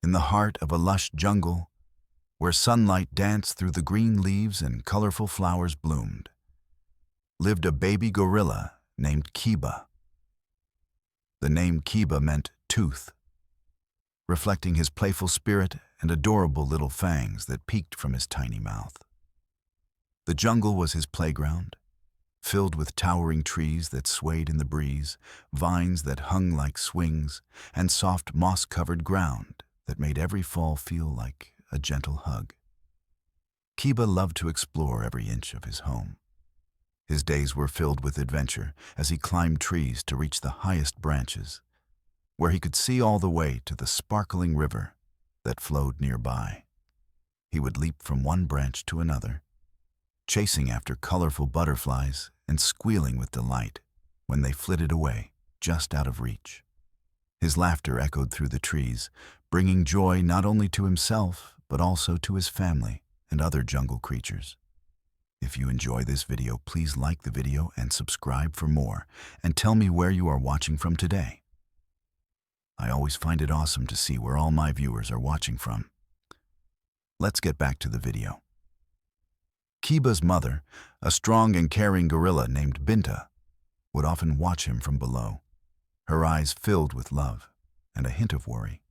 In the heart of a lush jungle, where sunlight danced through the green leaves and colorful flowers bloomed, lived a baby gorilla named Kiba. The name Kiba meant tooth, reflecting his playful spirit and adorable little fangs that peeked from his tiny mouth. The jungle was his playground, filled with towering trees that swayed in the breeze, vines that hung like swings, and soft moss-covered ground that made every fall feel like a gentle hug. Kiba loved to explore every inch of his home. His days were filled with adventure as he climbed trees to reach the highest branches, where he could see all the way to the sparkling river that flowed nearby. He would leap from one branch to another, chasing after colorful butterflies and squealing with delight when they flitted away just out of reach. His laughter echoed through the trees, bringing joy not only to himself but also to his family and other jungle creatures. If you enjoy this video, please like the video and subscribe for more, and tell me where you are watching from today. I always find it awesome to see where all my viewers are watching from. Let's get back to the video. Kiba's mother, a strong and caring gorilla named Binta, would often watch him from below, her eyes filled with love and a hint of worry.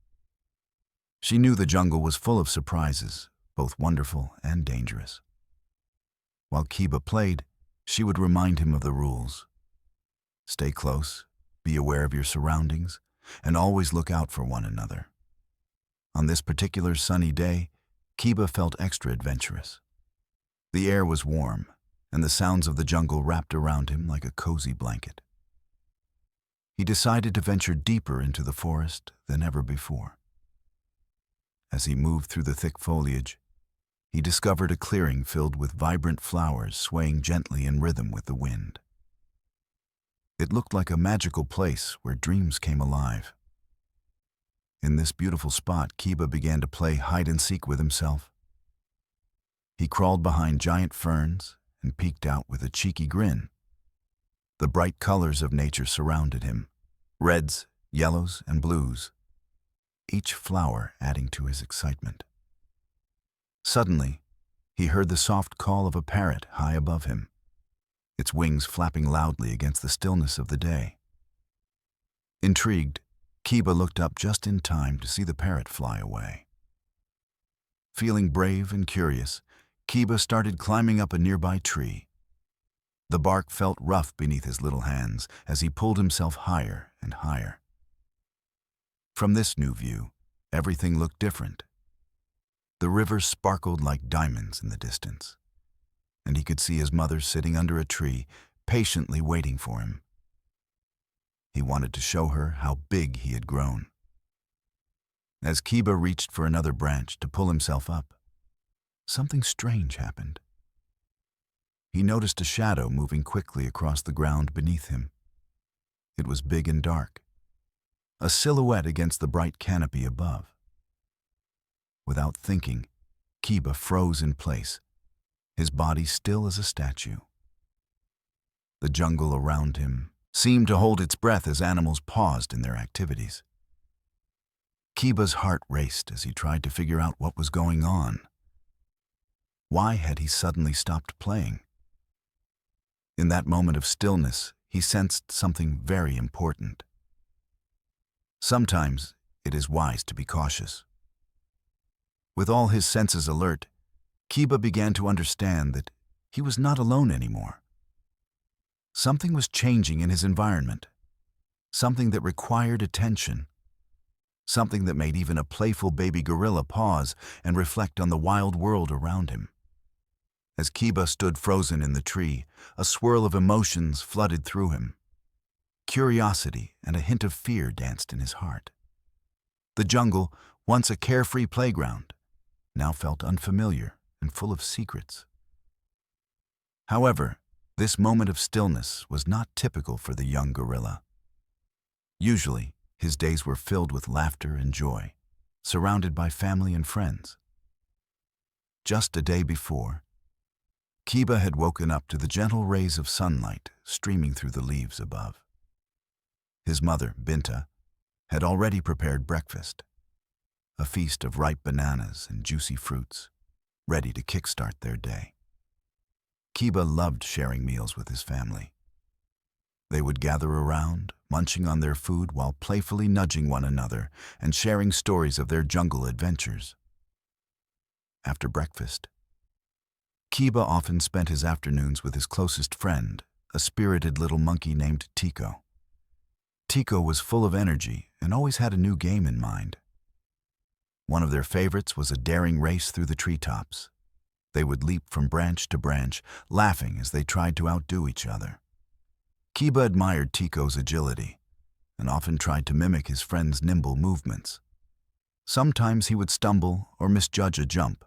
She knew the jungle was full of surprises, both wonderful and dangerous. While Kiba played, she would remind him of the rules. Stay close, be aware of your surroundings, and always look out for one another. On this particular sunny day, Kiba felt extra adventurous. The air was warm, and the sounds of the jungle wrapped around him like a cozy blanket. He decided to venture deeper into the forest than ever before. As he moved through the thick foliage, he discovered a clearing filled with vibrant flowers swaying gently in rhythm with the wind. It looked like a magical place where dreams came alive. In this beautiful spot, Kiba began to play hide-and-seek with himself. He crawled behind giant ferns and peeked out with a cheeky grin. The bright colors of nature surrounded him, reds, yellows, and blues, each flower adding to his excitement. Suddenly, he heard the soft call of a parrot high above him, its wings flapping loudly against the stillness of the day. Intrigued, Kiba looked up just in time to see the parrot fly away. Feeling brave and curious, Kiba started climbing up a nearby tree. The bark felt rough beneath his little hands as he pulled himself higher and higher. From this new view, everything looked different. The river sparkled like diamonds in the distance, and he could see his mother sitting under a tree, patiently waiting for him. He wanted to show her how big he had grown. As Kiba reached for another branch to pull himself up, something strange happened. He noticed a shadow moving quickly across the ground beneath him. It was big and dark, a silhouette against the bright canopy above. Without thinking, Kiba froze in place, his body still as a statue. The jungle around him seemed to hold its breath as animals paused in their activities. Kiba's heart raced as he tried to figure out what was going on. Why had he suddenly stopped playing? In that moment of stillness, he sensed something very important. Sometimes it is wise to be cautious. With all his senses alert, Kiba began to understand that he was not alone anymore. Something was changing in his environment, something that required attention, something that made even a playful baby gorilla pause and reflect on the wild world around him. As Kiba stood frozen in the tree, a swirl of emotions flooded through him. Curiosity and a hint of fear danced in his heart. The jungle, once a carefree playground, now felt unfamiliar and full of secrets. However, this moment of stillness was not typical for the young gorilla. Usually, his days were filled with laughter and joy, surrounded by family and friends. Just a day before, Kiba had woken up to the gentle rays of sunlight streaming through the leaves above. His mother, Binta, had already prepared breakfast. a feast of ripe bananas and juicy fruits, ready to kickstart their day. Kiba loved sharing meals with his family. They would gather around, munching on their food while playfully nudging one another and sharing stories of their jungle adventures. After breakfast, Kiba often spent his afternoons with his closest friend, a spirited little monkey named Tico. Tico was full of energy and always had a new game in mind. One of their favorites was a daring race through the treetops. They would leap from branch to branch, laughing as they tried to outdo each other. Kiba admired Tico's agility and often tried to mimic his friend's nimble movements. Sometimes he would stumble or misjudge a jump,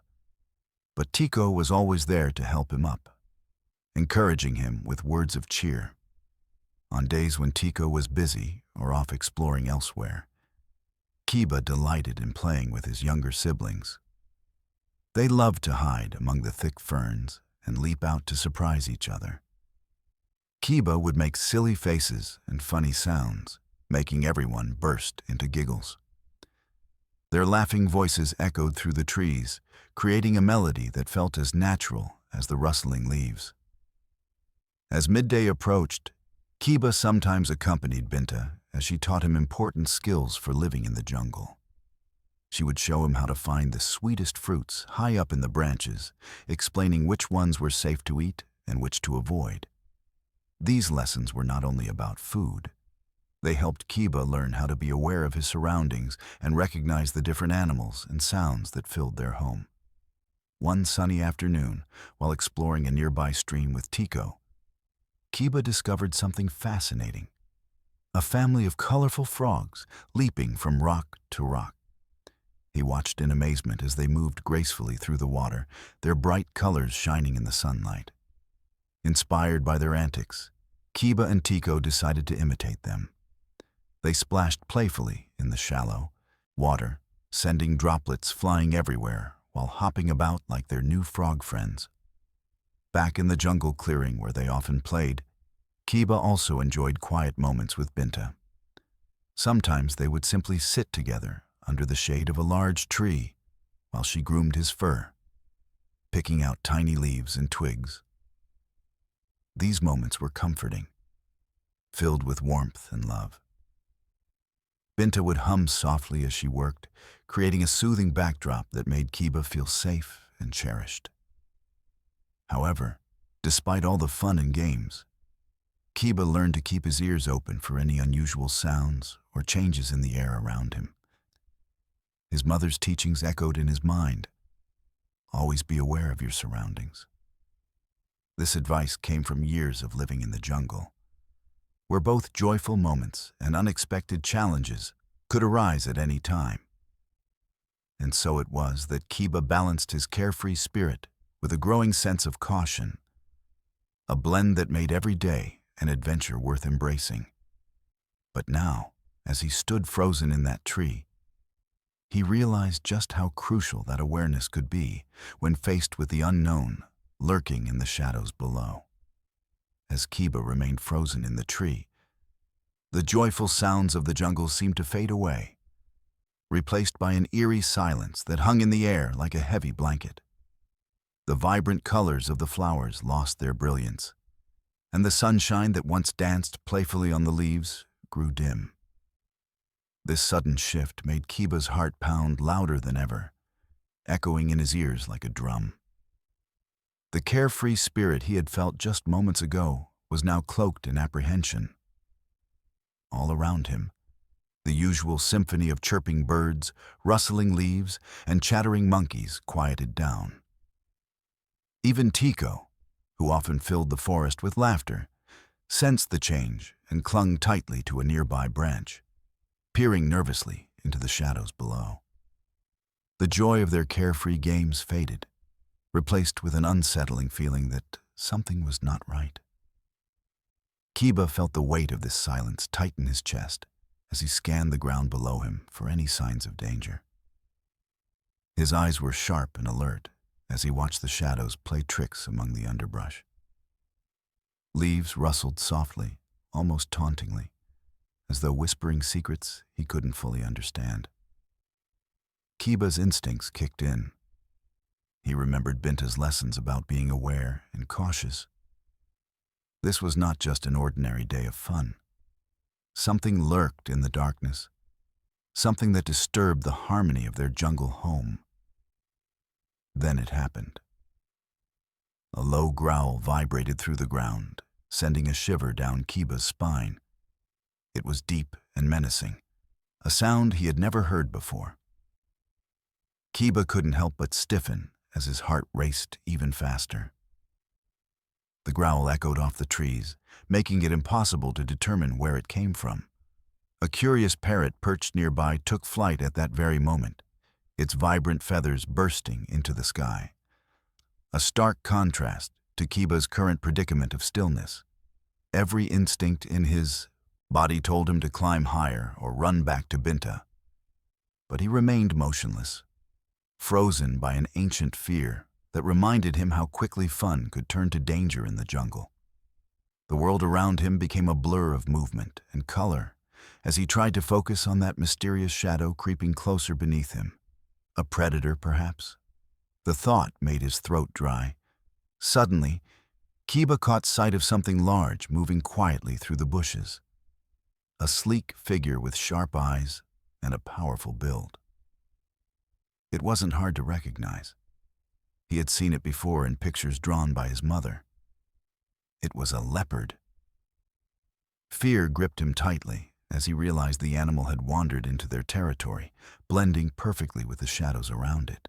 but Tico was always there to help him up, encouraging him with words of cheer. On days when Tico was busy or off exploring elsewhere, Kiba delighted in playing with his younger siblings. They loved to hide among the thick ferns and leap out to surprise each other. Kiba would make silly faces and funny sounds, making everyone burst into giggles. Their laughing voices echoed through the trees, creating a melody that felt as natural as the rustling leaves. As midday approached, Kiba sometimes accompanied Binta as she taught him important skills for living in the jungle. She would show him how to find the sweetest fruits high up in the branches, explaining which ones were safe to eat and which to avoid. These lessons were not only about food. They helped Kiba learn how to be aware of his surroundings and recognize the different animals and sounds that filled their home. One sunny afternoon, while exploring a nearby stream with Tico, Kiba discovered something fascinating: a family of colorful frogs leaping from rock to rock. He watched in amazement as they moved gracefully through the water, their bright colors shining in the sunlight. Inspired by their antics, Kiba and Tico decided to imitate them. They splashed playfully in the shallow water, sending droplets flying everywhere while hopping about like their new frog friends. Back in the jungle clearing where they often played, Kiba also enjoyed quiet moments with Binta. Sometimes they would simply sit together under the shade of a large tree while she groomed his fur, picking out tiny leaves and twigs. These moments were comforting, filled with warmth and love. Binta would hum softly as she worked, creating a soothing backdrop that made Kiba feel safe and cherished. However, despite all the fun and games, Kiba learned to keep his ears open for any unusual sounds or changes in the air around him. His mother's teachings echoed in his mind. Always be aware of your surroundings. This advice came from years of living in the jungle, where both joyful moments and unexpected challenges could arise at any time. And so it was that Kiba balanced his carefree spirit with a growing sense of caution, a blend that made every day an adventure worth embracing. But now, as he stood frozen in that tree, he realized just how crucial that awareness could be when faced with the unknown lurking in the shadows below. As Kiba remained frozen in the tree, the joyful sounds of the jungle seemed to fade away, replaced by an eerie silence that hung in the air like a heavy blanket. The vibrant colors of the flowers lost their brilliance, and the sunshine that once danced playfully on the leaves grew dim. This sudden shift made Kiba's heart pound louder than ever, echoing in his ears like a drum. The carefree spirit he had felt just moments ago was now cloaked in apprehension. All around him, the usual symphony of chirping birds, rustling leaves, and chattering monkeys quieted down. Even Tico, who often filled the forest with laughter, sensed the change and clung tightly to a nearby branch, peering nervously into the shadows below. The joy of their carefree games faded, replaced with an unsettling feeling that something was not right. Kiba felt the weight of this silence tighten his chest as he scanned the ground below him for any signs of danger. His eyes were sharp and alert as he watched the shadows play tricks among the underbrush. Leaves rustled softly, almost tauntingly, as though whispering secrets he couldn't fully understand. Kiba's instincts kicked in. He remembered Binta's lessons about being aware and cautious. This was not just an ordinary day of fun. Something lurked in the darkness, something that disturbed the harmony of their jungle home. Then it happened. A low growl vibrated through the ground, sending a shiver down Kiba's spine. It was deep and menacing, a sound he had never heard before. Kiba couldn't help but stiffen as his heart raced even faster. The growl echoed off the trees, making it impossible to determine where it came from. A curious parrot perched nearby took flight at that very moment, its vibrant feathers bursting into the sky. A stark contrast to Kiba's current predicament of stillness. Every instinct in his body told him to climb higher or run back to Binta. But he remained motionless, frozen by an ancient fear that reminded him how quickly fun could turn to danger in the jungle. The world around him became a blur of movement and color as he tried to focus on that mysterious shadow creeping closer beneath him. A predator, perhaps? The thought made his throat dry. Suddenly, Kiba caught sight of something large moving quietly through the bushes. A sleek figure with sharp eyes and a powerful build. It wasn't hard to recognize. He had seen it before in pictures drawn by his mother. It was a leopard. Fear gripped him tightly as he realized the animal had wandered into their territory, blending perfectly with the shadows around it.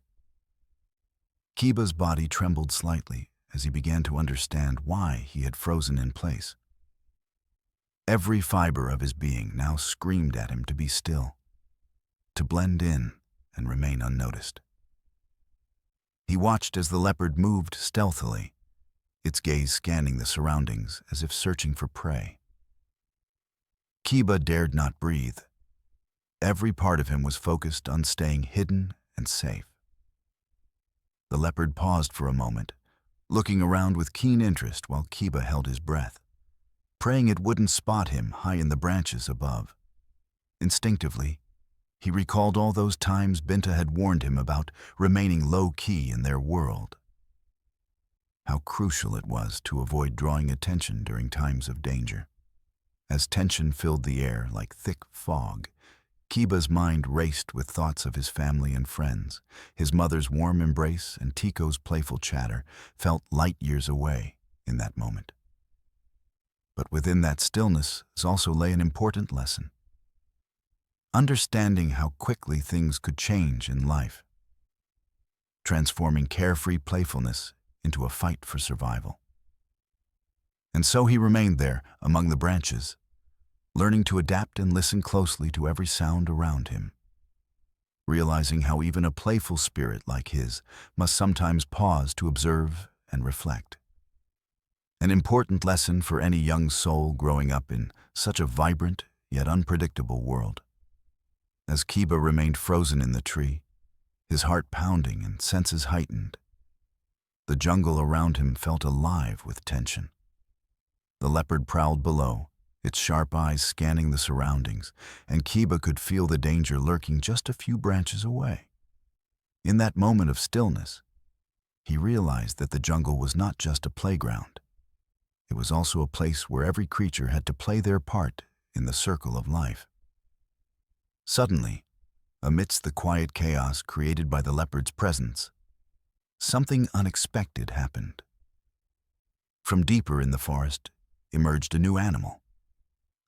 Kiba's body trembled slightly as he began to understand why he had frozen in place. Every fiber of his being now screamed at him to be still, to blend in and remain unnoticed. He watched as the leopard moved stealthily, its gaze scanning the surroundings as if searching for prey. Kiba dared not breathe. Every part of him was focused on staying hidden and safe. The leopard paused for a moment, looking around with keen interest while Kiba held his breath, praying it wouldn't spot him high in the branches above. Instinctively, he recalled all those times Binta had warned him about remaining low-key in their world. How crucial it was to avoid drawing attention during times of danger. As tension filled the air like thick fog, Kiba's mind raced with thoughts of his family and friends. His mother's warm embrace and Tico's playful chatter felt light years away in that moment. But within that stillness also lay an important lesson. Understanding how quickly things could change in life, transforming carefree playfulness into a fight for survival. And so he remained there among the branches, learning to adapt and listen closely to every sound around him, realizing how even a playful spirit like his must sometimes pause to observe and reflect. An important lesson for any young soul growing up in such a vibrant yet unpredictable world. As Kiba remained frozen in the tree, his heart pounding and senses heightened, the jungle around him felt alive with tension. The leopard prowled below, its sharp eyes scanning the surroundings, and Kiba could feel the danger lurking just a few branches away. In that moment of stillness, he realized that the jungle was not just a playground. It was also a place where every creature had to play their part in the circle of life. Suddenly, amidst the quiet chaos created by the leopard's presence, something unexpected happened. From deeper in the forest emerged a new animal,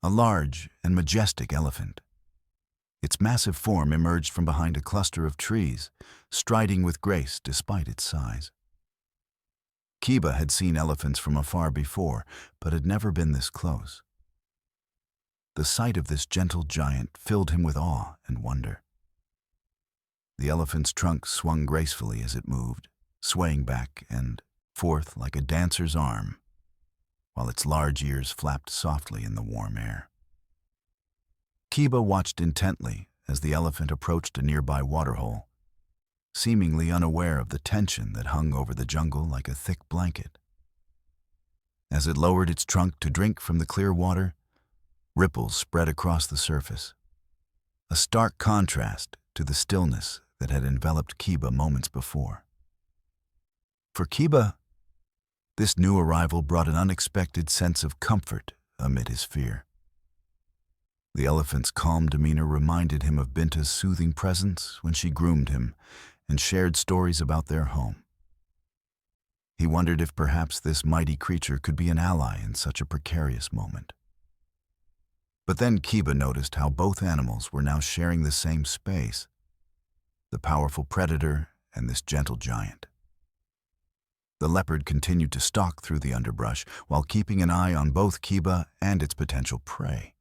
a large and majestic elephant. Its massive form emerged from behind a cluster of trees, striding with grace despite its size. Kiba had seen elephants from afar before, but had never been this close. The sight of this gentle giant filled him with awe and wonder. The elephant's trunk swung gracefully as it moved, swaying back and forth like a dancer's arm, while its large ears flapped softly in the warm air. Kiba watched intently as the elephant approached a nearby waterhole, seemingly unaware of the tension that hung over the jungle like a thick blanket. As it lowered its trunk to drink from the clear water, ripples spread across the surface, a stark contrast to the stillness that had enveloped Kiba moments before. For Kiba, this new arrival brought an unexpected sense of comfort amid his fear. The elephant's calm demeanor reminded him of Binta's soothing presence when she groomed him and shared stories about their home. He wondered if perhaps this mighty creature could be an ally in such a precarious moment. But then Kiba noticed how both animals were now sharing the same space, the powerful predator and this gentle giant. The leopard continued to stalk through the underbrush while keeping an eye on both Kiba and its potential prey.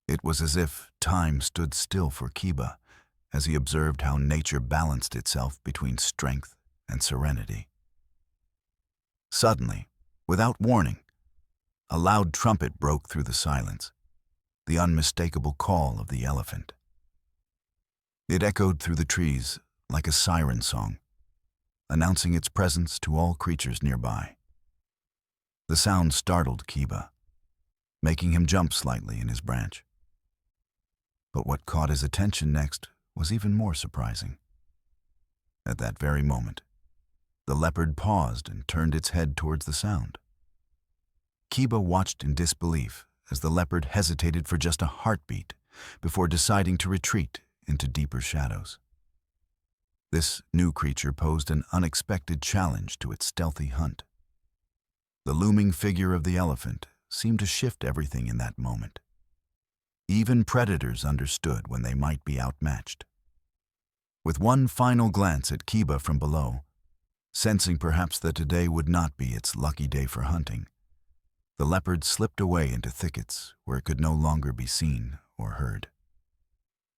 It was as if time stood still for Kiba as he observed how nature balanced itself between strength and serenity. Suddenly, without warning, a loud trumpet broke through the silence, the unmistakable call of the elephant. It echoed through the trees like a siren song, announcing its presence to all creatures nearby. The sound startled Kiba, making him jump slightly in his branch. But what caught his attention next was even more surprising. At that very moment, the leopard paused and turned its head towards the sound. Kiba watched in disbelief as the leopard hesitated for just a heartbeat before deciding to retreat into deeper shadows. This new creature posed an unexpected challenge to its stealthy hunt. The looming figure of the elephant seemed to shift everything in that moment. Even predators understood when they might be outmatched. With one final glance at Kiba from below, sensing perhaps that today would not be its lucky day for hunting, the leopard slipped away into thickets where it could no longer be seen or heard.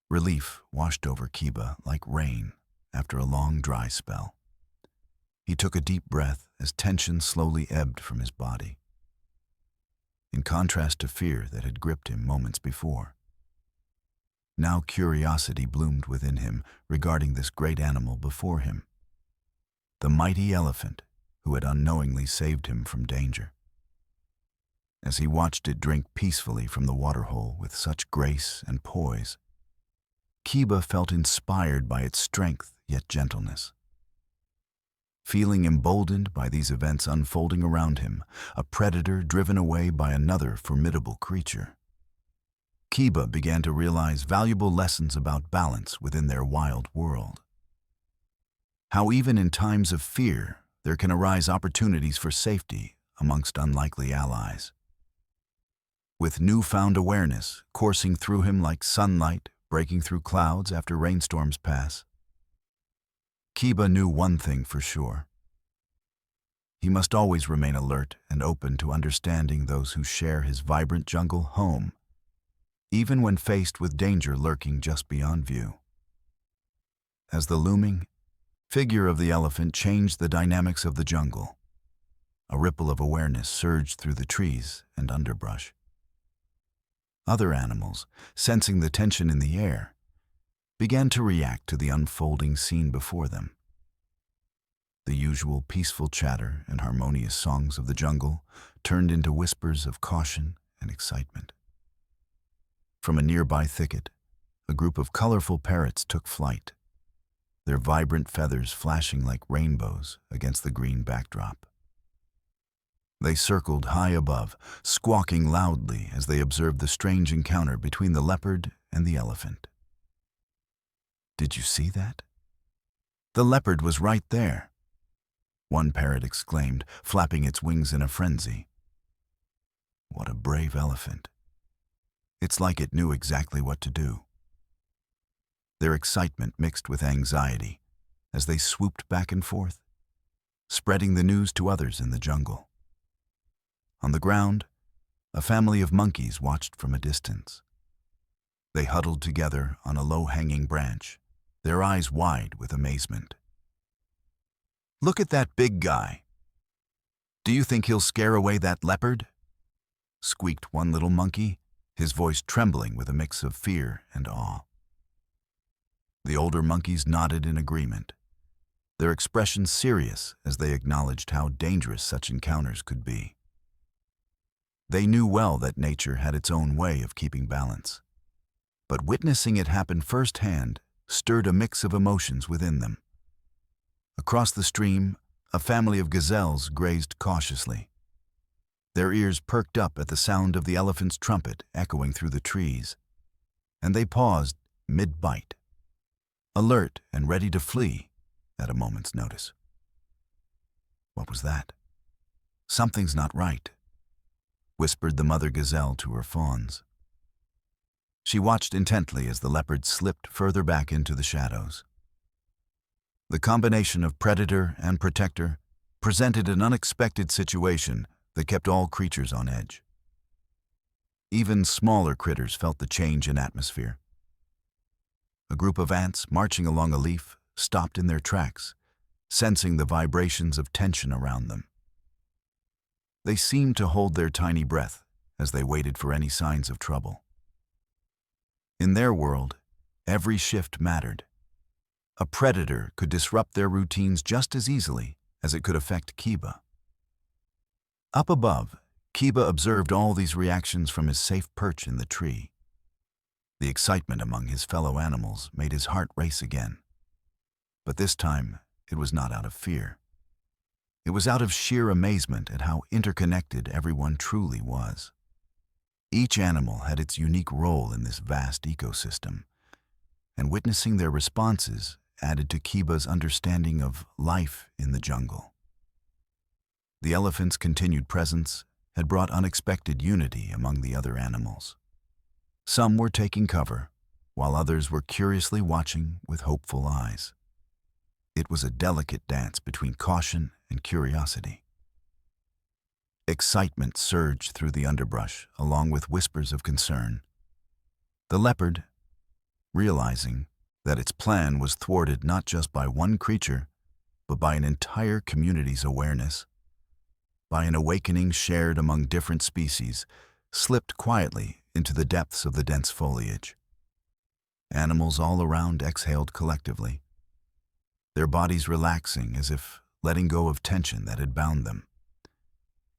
Relief washed over Kiba like rain after a long dry spell. He took a deep breath as tension slowly ebbed from his body. In contrast to fear that had gripped him moments before, now curiosity bloomed within him regarding this great animal before him, the mighty elephant who had unknowingly saved him from danger. As he watched it drink peacefully from the waterhole with such grace and poise, Kiba felt inspired by its strength yet gentleness. Feeling emboldened by these events unfolding around him, a predator driven away by another formidable creature, Kiba began to realize valuable lessons about balance within their wild world. How even in times of fear, there can arise opportunities for safety amongst unlikely allies. With newfound awareness coursing through him like sunlight breaking through clouds after rainstorms pass, Kiba knew one thing for sure. He must always remain alert and open to understanding those who share his vibrant jungle home, even when faced with danger lurking just beyond view. As the looming figure of the elephant changed the dynamics of the jungle, a ripple of awareness surged through the trees and underbrush. Other animals, sensing the tension in the air, began to react to the unfolding scene before them. The usual peaceful chatter and harmonious songs of the jungle turned into whispers of caution and excitement. From a nearby thicket, a group of colorful parrots took flight, their vibrant feathers flashing like rainbows against the green backdrop. They circled high above, squawking loudly as they observed the strange encounter between the leopard and the elephant. "Did you see that? The leopard was right there," one parrot exclaimed, flapping its wings in a frenzy. "What a brave elephant. It's like it knew exactly what to do." Their excitement mixed with anxiety as they swooped back and forth, spreading the news to others in the jungle. On the ground, a family of monkeys watched from a distance. They huddled together on a low-hanging branch, their eyes wide with amazement. "Look at that big guy. Do you think he'll scare away that leopard?" squeaked one little monkey, his voice trembling with a mix of fear and awe. The older monkeys nodded in agreement, their expressions serious as they acknowledged how dangerous such encounters could be. They knew well that nature had its own way of keeping balance, but witnessing it happen firsthand stirred a mix of emotions within them. Across the stream, a family of gazelles grazed cautiously. Their ears perked up at the sound of the elephant's trumpet echoing through the trees, and they paused mid-bite, alert and ready to flee at a moment's notice. What was that? "Something's not right," whispered the mother gazelle to her fawns. She watched intently as the leopard slipped further back into the shadows. The combination of predator and protector presented an unexpected situation that kept all creatures on edge. Even smaller critters felt the change in atmosphere. A group of ants marching along a leaf stopped in their tracks, sensing the vibrations of tension around them. They seemed to hold their tiny breath as they waited for any signs of trouble. In their world, every shift mattered. A predator could disrupt their routines just as easily as it could affect Kiba. Up above, Kiba observed all these reactions from his safe perch in the tree. The excitement among his fellow animals made his heart race again. But this time, it was not out of fear. It was out of sheer amazement at how interconnected everyone truly was. Each animal had its unique role in this vast ecosystem, and witnessing their responses added to Kiba's understanding of life in the jungle. The elephant's continued presence had brought unexpected unity among the other animals. Some were taking cover, while others were curiously watching with hopeful eyes. It was a delicate dance between caution and curiosity. Excitement surged through the underbrush, along with whispers of concern. The leopard, realizing that its plan was thwarted not just by one creature, but by an entire community's awareness, by an awakening shared among different species, slipped quietly into the depths of the dense foliage. Animals all around exhaled collectively, their bodies relaxing as if letting go of tension that had bound them.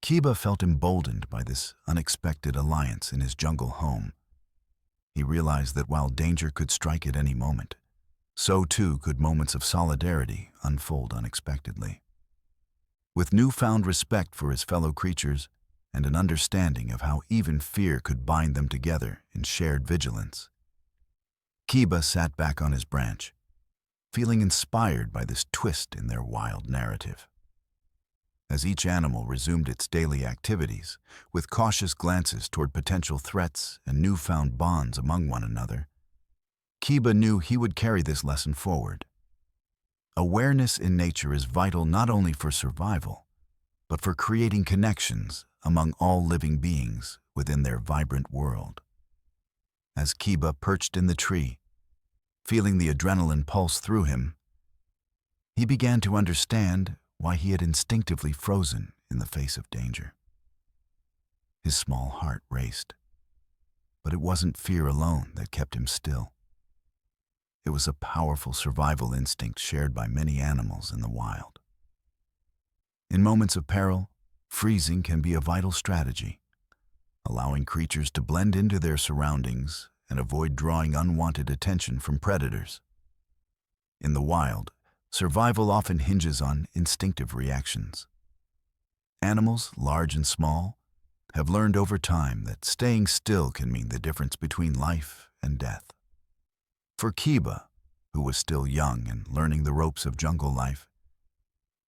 Kiba felt emboldened by this unexpected alliance in his jungle home. He realized that while danger could strike at any moment, so too could moments of solidarity unfold unexpectedly. With newfound respect for his fellow creatures and an understanding of how even fear could bind them together in shared vigilance, Kiba sat back on his branch, feeling inspired by this twist in their wild narrative. As each animal resumed its daily activities, with cautious glances toward potential threats and newfound bonds among one another, Kiba knew he would carry this lesson forward. Awareness in nature is vital not only for survival, but for creating connections among all living beings within their vibrant world. As Kiba perched in the tree, feeling the adrenaline pulse through him, he began to understand why he had instinctively frozen in the face of danger. His small heart raced, but it wasn't fear alone that kept him still. It was a powerful survival instinct shared by many animals in the wild. In moments of peril, freezing can be a vital strategy, allowing creatures to blend into their surroundings and avoid drawing unwanted attention from predators. In the wild, survival often hinges on instinctive reactions. Animals, large and small, have learned over time that staying still can mean the difference between life and death. For Kiba, who was still young and learning the ropes of jungle life,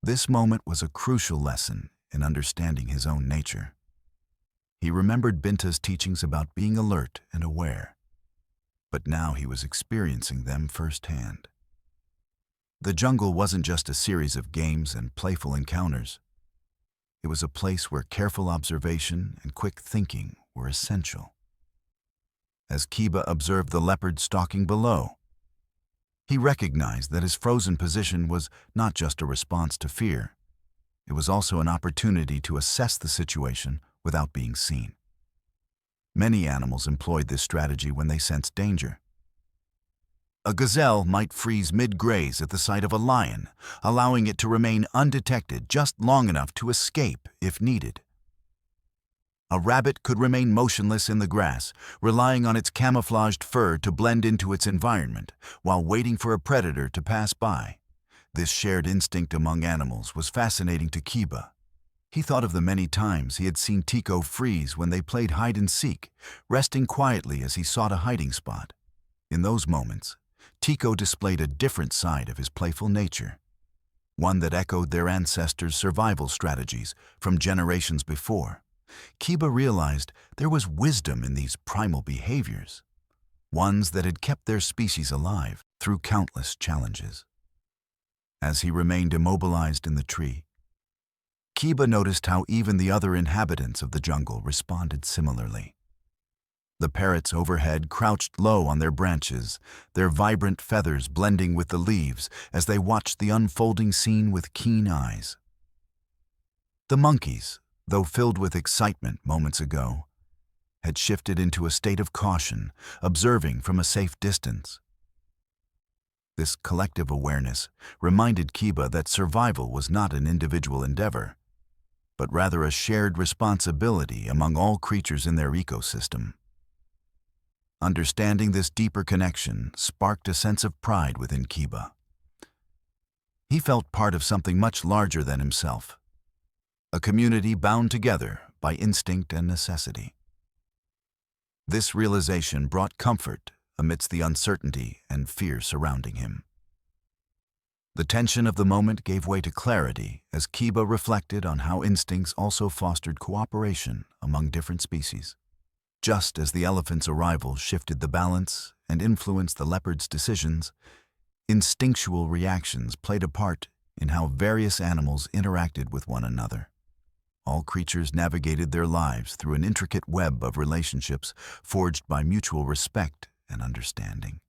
this moment was a crucial lesson in understanding his own nature. He remembered Binta's teachings about being alert and aware, but now he was experiencing them firsthand. The jungle wasn't just a series of games and playful encounters. It was a place where careful observation and quick thinking were essential. As Kiba observed the leopard stalking below, he recognized that his frozen position was not just a response to fear. It was also an opportunity to assess the situation without being seen. Many animals employed this strategy when they sensed danger. A gazelle might freeze mid-graze at the sight of a lion, allowing it to remain undetected just long enough to escape if needed. A rabbit could remain motionless in the grass, relying on its camouflaged fur to blend into its environment, while waiting for a predator to pass by. This shared instinct among animals was fascinating to Kiba. He thought of the many times he had seen Tico freeze when they played hide-and-seek, resting quietly as he sought a hiding spot. In those moments, Tico displayed a different side of his playful nature, one that echoed their ancestors' survival strategies from generations before. Kiba realized there was wisdom in these primal behaviors, ones that had kept their species alive through countless challenges. As he remained immobilized in the tree, Kiba noticed how even the other inhabitants of the jungle responded similarly. The parrots overhead crouched low on their branches, their vibrant feathers blending with the leaves as they watched the unfolding scene with keen eyes. The monkeys, though filled with excitement moments ago, had shifted into a state of caution, observing from a safe distance. This collective awareness reminded Kiba that survival was not an individual endeavor, but rather a shared responsibility among all creatures in their ecosystem. Understanding this deeper connection sparked a sense of pride within Kiba. He felt part of something much larger than himself, a community bound together by instinct and necessity. This realization brought comfort amidst the uncertainty and fear surrounding him. The tension of the moment gave way to clarity as Kiba reflected on how instincts also fostered cooperation among different species. Just as the elephant's arrival shifted the balance and influenced the leopard's decisions, instinctual reactions played a part in how various animals interacted with one another. All creatures navigated their lives through an intricate web of relationships forged by mutual respect and understanding.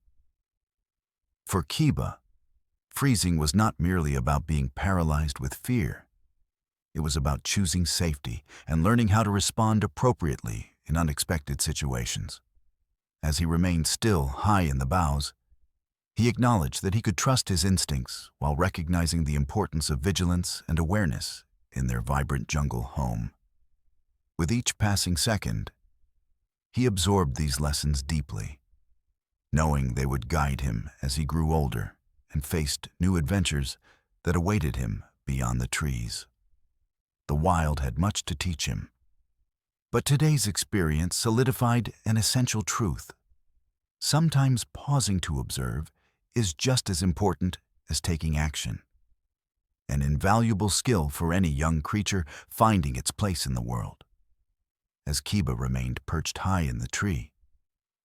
For Kiba, freezing was not merely about being paralyzed with fear. It was about choosing safety and learning how to respond appropriately in unexpected situations. As he remained still high in the boughs, he acknowledged that he could trust his instincts while recognizing the importance of vigilance and awareness in their vibrant jungle home. With each passing second, he absorbed these lessons deeply, knowing they would guide him as he grew older and faced new adventures that awaited him beyond the trees. The wild had much to teach him, but today's experience solidified an essential truth. Sometimes pausing to observe is just as important as taking action, an invaluable skill for any young creature finding its place in the world. As Kiba remained perched high in the tree,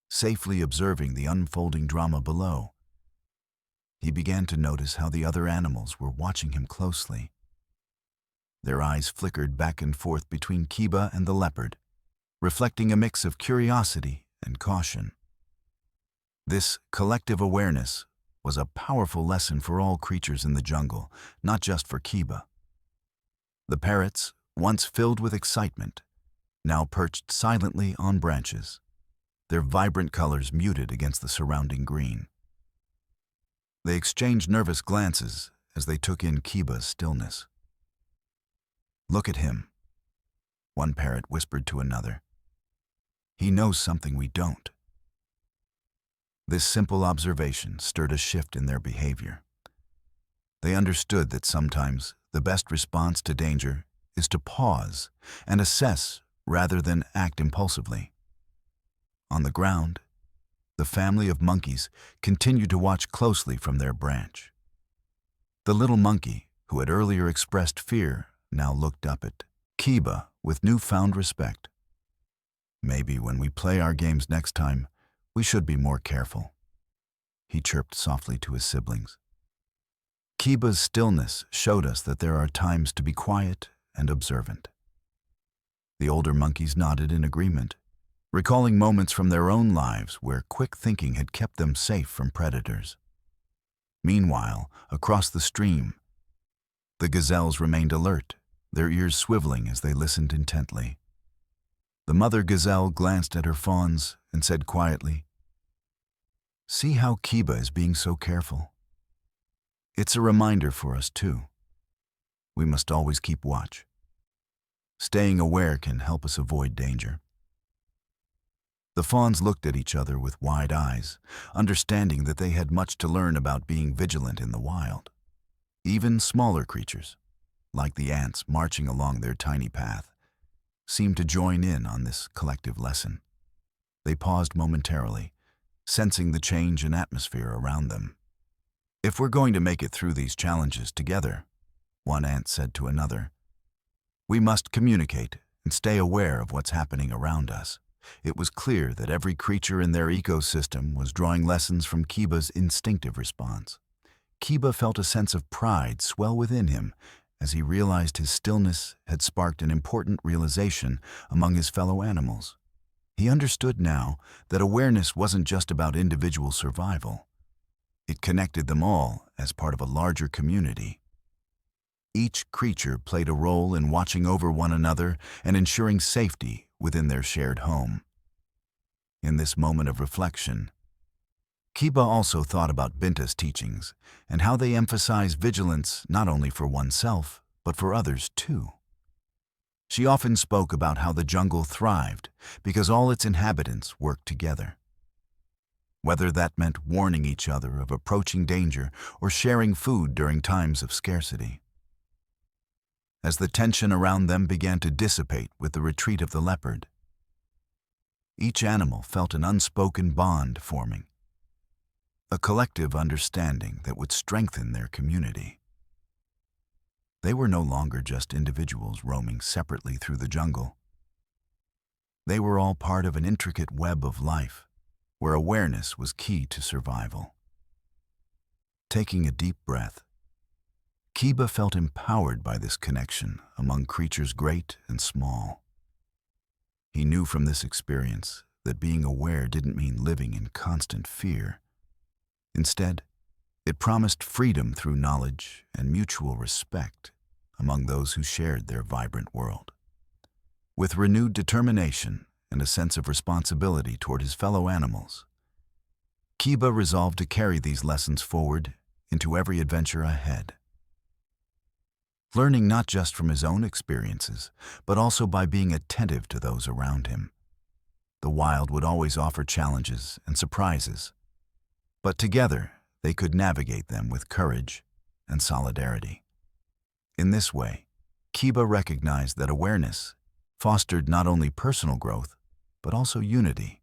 safely observing the unfolding drama below, he began to notice how the other animals were watching him closely. Their eyes flickered back and forth between Kiba and the leopard, reflecting a mix of curiosity and caution. This collective awareness was a powerful lesson for all creatures in the jungle, not just for Kiba. The parrots, once filled with excitement, now perched silently on branches, their vibrant colors muted against the surrounding green. They exchanged nervous glances as they took in Kiba's stillness. "Look at him," one parrot whispered to another. "He knows something we don't." This simple observation stirred a shift in their behavior. They understood that sometimes the best response to danger is to pause and assess rather than act impulsively. On the ground, the family of monkeys continued to watch closely from their branch. The little monkey, who had earlier expressed fear, now looked up at Kiba with newfound respect. "Maybe when we play our games next time, we should be more careful," he chirped softly to his siblings. Kiba's stillness showed us that there are times to be quiet and observant. The older monkeys nodded in agreement, recalling moments from their own lives where quick thinking had kept them safe from predators. Meanwhile, across the stream, the gazelles remained alert, their ears swiveling as they listened intently. The mother gazelle glanced at her fawns and said quietly, "See how Kiba is being so careful. It's a reminder for us too. We must always keep watch." Staying aware can help us avoid danger. The fawns looked at each other with wide eyes, understanding that they had much to learn about being vigilant in the wild. Even smaller creatures, like the ants marching along their tiny path, seemed to join in on this collective lesson. They paused momentarily, sensing the change in atmosphere around them. "If we're going to make it through these challenges together," one ant said to another, "we must communicate and stay aware of what's happening around us." It was clear that every creature in their ecosystem was drawing lessons from Kiba's instinctive response. Kiba felt a sense of pride swell within him as he realized his stillness had sparked an important realization among his fellow animals. He understood now that awareness wasn't just about individual survival. It connected them all as part of a larger community. Each creature played a role in watching over one another and ensuring safety within their shared home. In this moment of reflection, Kiba also thought about Binta's teachings and how they emphasize vigilance not only for oneself, but for others too. She often spoke about how the jungle thrived because all its inhabitants worked together. Whether that meant warning each other of approaching danger or sharing food during times of scarcity. As the tension around them began to dissipate with the retreat of the leopard, each animal felt an unspoken bond forming, a collective understanding that would strengthen their community. They were no longer just individuals roaming separately through the jungle. They were all part of an intricate web of life, where awareness was key to survival. Taking a deep breath, Kiba felt empowered by this connection among creatures great and small. He knew from this experience that being aware didn't mean living in constant fear. Instead, it promised freedom through knowledge and mutual respect among those who shared their vibrant world. With renewed determination and a sense of responsibility toward his fellow animals, Kiba resolved to carry these lessons forward into every adventure ahead. Learning not just from his own experiences, but also by being attentive to those around him. The wild would always offer challenges and surprises, but together they could navigate them with courage and solidarity. In this way, Kiba recognized that awareness fostered not only personal growth, but also unity.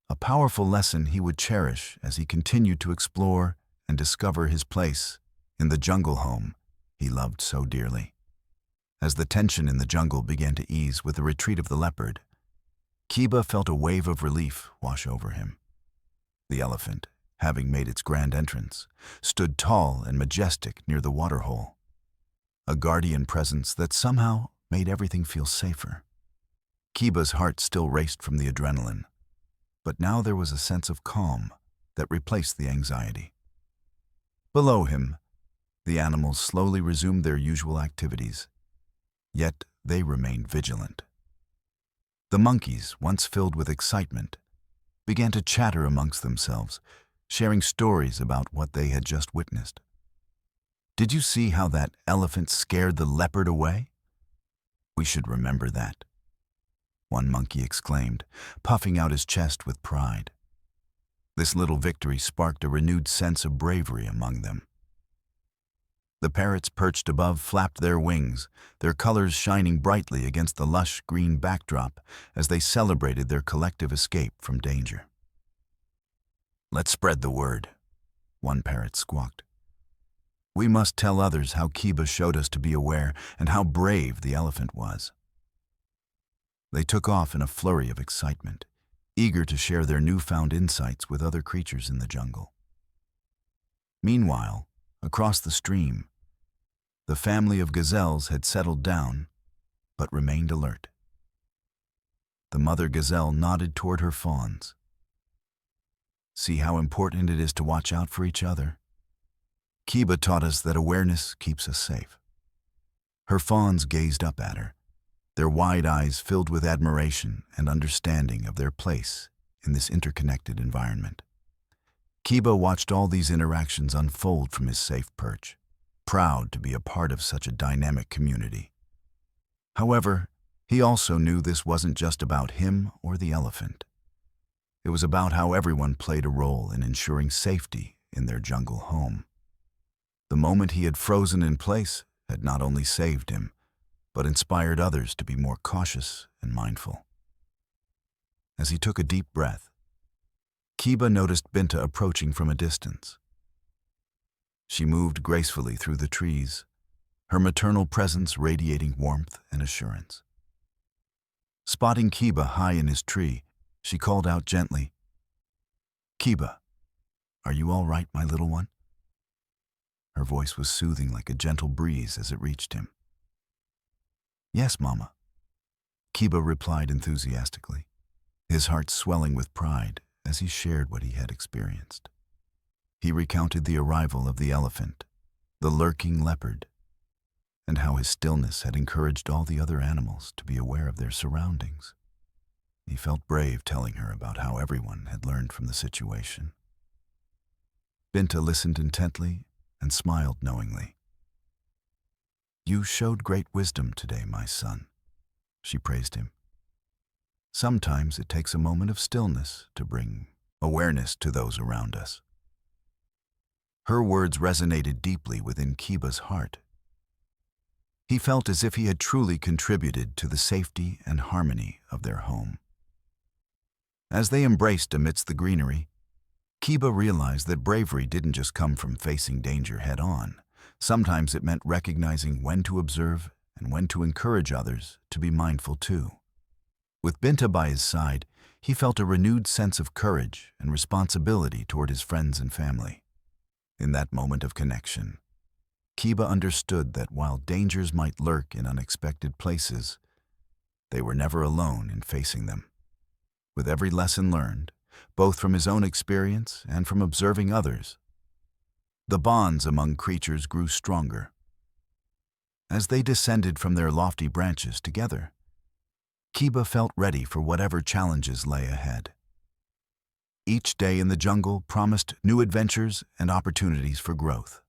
A powerful lesson he would cherish as he continued to explore and discover his place in the jungle home he loved so dearly. As the tension in the jungle began to ease with the retreat of the leopard, Kiba felt a wave of relief wash over him. The elephant, having made its grand entrance, stood tall and majestic near the waterhole, a guardian presence that somehow made everything feel safer. Kiba's heart still raced from the adrenaline, but now there was a sense of calm that replaced the anxiety. Below him, the animals slowly resumed their usual activities, yet they remained vigilant. The monkeys, once filled with excitement, began to chatter amongst themselves, sharing stories about what they had just witnessed. "Did you see how that elephant scared the leopard away? We should remember that," one monkey exclaimed, puffing out his chest with pride. This little victory sparked a renewed sense of bravery among them. The parrots perched above flapped their wings, their colors shining brightly against the lush green backdrop as they celebrated their collective escape from danger. "Let's spread the word," one parrot squawked. "We must tell others how Kiba showed us to be aware and how brave the elephant was." They took off in a flurry of excitement, eager to share their newfound insights with other creatures in the jungle. Meanwhile, across the stream, the family of gazelles had settled down, but remained alert. The mother gazelle nodded toward her fawns. "See how important it is to watch out for each other? Kiba taught us that awareness keeps us safe." Her fawns gazed up at her, their wide eyes filled with admiration and understanding of their place in this interconnected environment. Kiba watched all these interactions unfold from his safe perch, proud to be a part of such a dynamic community. However, he also knew this wasn't just about him or the elephant. It was about how everyone played a role in ensuring safety in their jungle home. The moment he had frozen in place had not only saved him, but inspired others to be more cautious and mindful. As he took a deep breath, Kiba noticed Binta approaching from a distance. She moved gracefully through the trees, her maternal presence radiating warmth and assurance. Spotting Kiba high in his tree, she called out gently, "Kiba, are you all right, my little one?" Her voice was soothing like a gentle breeze as it reached him. "Yes, Mama," Kiba replied enthusiastically, his heart swelling with pride as he shared what he had experienced. He recounted the arrival of the elephant, the lurking leopard, and how his stillness had encouraged all the other animals to be aware of their surroundings. He felt brave telling her about how everyone had learned from the situation. Binta listened intently and smiled knowingly. "You showed great wisdom today, my son," she praised him. "Sometimes it takes a moment of stillness to bring awareness to those around us." Her words resonated deeply within Kiba's heart. He felt as if he had truly contributed to the safety and harmony of their home. As they embraced amidst the greenery, Kiba realized that bravery didn't just come from facing danger head-on. Sometimes it meant recognizing when to observe and when to encourage others to be mindful too. With Binta by his side, he felt a renewed sense of courage and responsibility toward his friends and family. In that moment of connection, Kiba understood that while dangers might lurk in unexpected places, they were never alone in facing them. With every lesson learned, both from his own experience and from observing others, the bonds among creatures grew stronger. As they descended from their lofty branches together, Kiba felt ready for whatever challenges lay ahead. Each day in the jungle promised new adventures and opportunities for growth.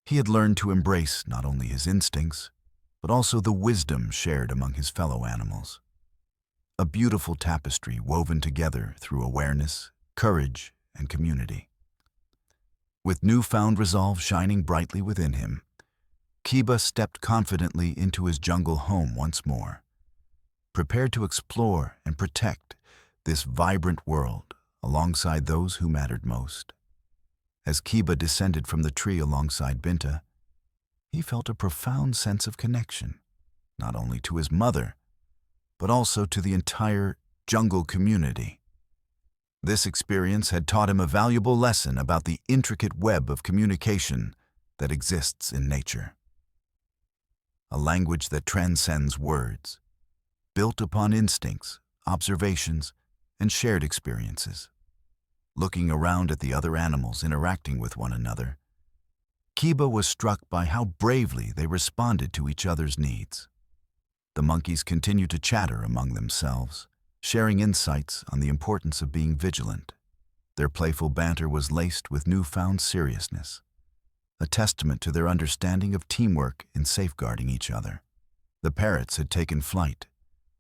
He had learned to embrace not only his instincts, but also the wisdom shared among his fellow animals. A beautiful tapestry woven together through awareness, courage, and community. With newfound resolve shining brightly within him, Kiba stepped confidently into his jungle home once more, prepared to explore and protect this vibrant world alongside those who mattered most. As Kiba descended from the tree alongside Binta, he felt a profound sense of connection, not only to his mother, but also to the entire jungle community. This experience had taught him a valuable lesson about the intricate web of communication that exists in nature. A language that transcends words, built upon instincts, observations, and shared experiences. Looking around at the other animals interacting with one another, Kiba was struck by how bravely they responded to each other's needs. The monkeys continued to chatter among themselves, sharing insights on the importance of being vigilant. Their playful banter was laced with newfound seriousness, a testament to their understanding of teamwork in safeguarding each other. The parrots had taken flight,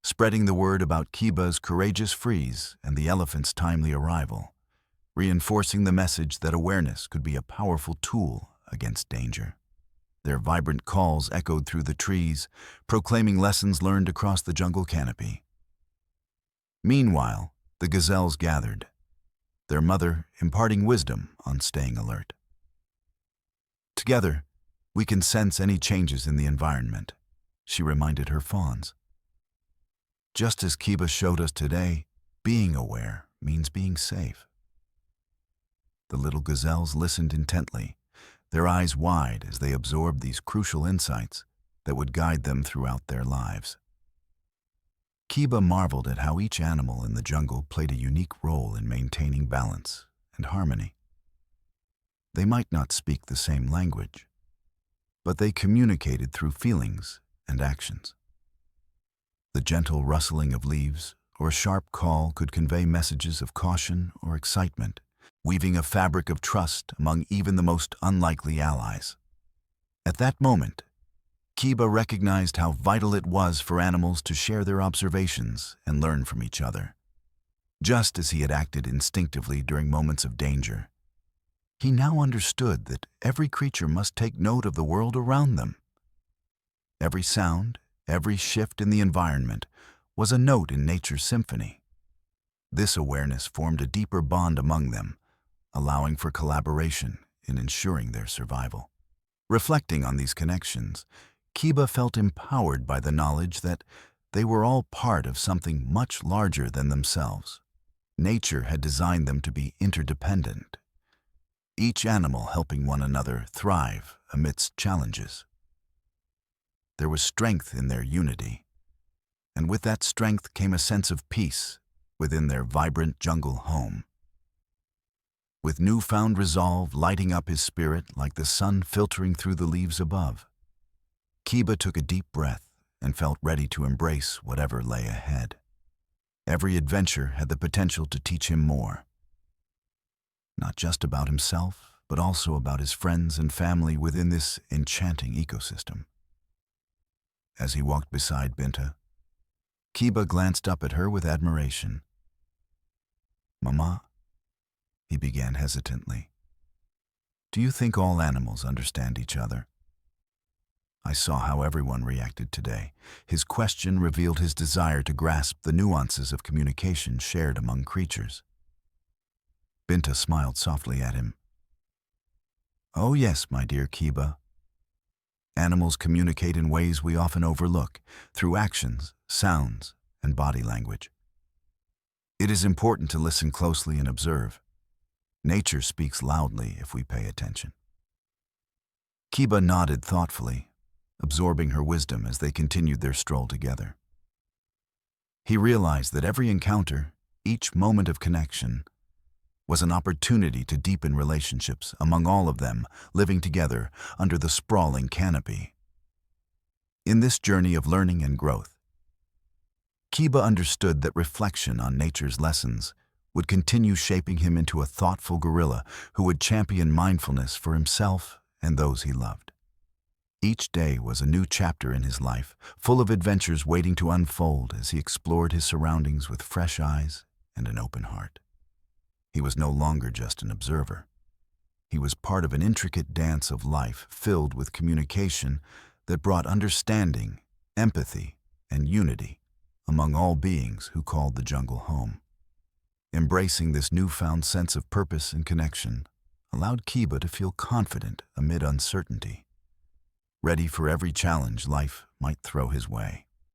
spreading the word about Kiba's courageous freeze and the elephant's timely arrival, reinforcing the message that awareness could be a powerful tool against danger. Their vibrant calls echoed through the trees, proclaiming lessons learned across the jungle canopy. Meanwhile, the gazelles gathered, their mother imparting wisdom on staying alert. "Together, we can sense any changes in the environment," she reminded her fawns. "Just as Kiba showed us today, being aware means being safe." The little gazelles listened intently, their eyes wide as they absorbed these crucial insights that would guide them throughout their lives. Kiba marveled at how each animal in the jungle played a unique role in maintaining balance and harmony. They might not speak the same language, but they communicated through feelings and actions. The gentle rustling of leaves or a sharp call could convey messages of caution or excitement, weaving a fabric of trust among even the most unlikely allies. At that moment, Kiba recognized how vital it was for animals to share their observations and learn from each other. Just as he had acted instinctively during moments of danger, he now understood that every creature must take note of the world around them. Every sound, every shift in the environment was a note in nature's symphony. This awareness formed a deeper bond among them, allowing for collaboration in ensuring their survival. Reflecting on these connections, Kiba felt empowered by the knowledge that they were all part of something much larger than themselves. Nature had designed them to be interdependent, each animal helping one another thrive amidst challenges. There was strength in their unity, and with that strength came a sense of peace within their vibrant jungle home. With newfound resolve lighting up his spirit like the sun filtering through the leaves above, Kiba took a deep breath and felt ready to embrace whatever lay ahead. Every adventure had the potential to teach him more, not just about himself, but also about his friends and family within this enchanting ecosystem. As he walked beside Binta, Kiba glanced up at her with admiration. "Mama," he began hesitantly, "do you think all animals understand each other?" I saw how everyone reacted today. His question revealed his desire to grasp the nuances of communication shared among creatures. Binta smiled softly at him. "Oh yes, my dear Kiba. Animals communicate in ways we often overlook, through actions, sounds, and body language. It is important to listen closely and observe. Nature speaks loudly if we pay attention." Kiba nodded thoughtfully, absorbing her wisdom as they continued their stroll together. He realized that every encounter, each moment of connection, was an opportunity to deepen relationships among all of them living together under the sprawling canopy. In this journey of learning and growth, Kiba understood that reflection on nature's lessons would continue shaping him into a thoughtful gorilla who would champion mindfulness for himself and those he loved. Each day was a new chapter in his life, full of adventures waiting to unfold as he explored his surroundings with fresh eyes and an open heart. He was no longer just an observer. He was part of an intricate dance of life filled with communication that brought understanding, empathy, and unity among all beings who called the jungle home. Embracing this newfound sense of purpose and connection allowed Kiba to feel confident amid uncertainty, ready for every challenge life might throw his way.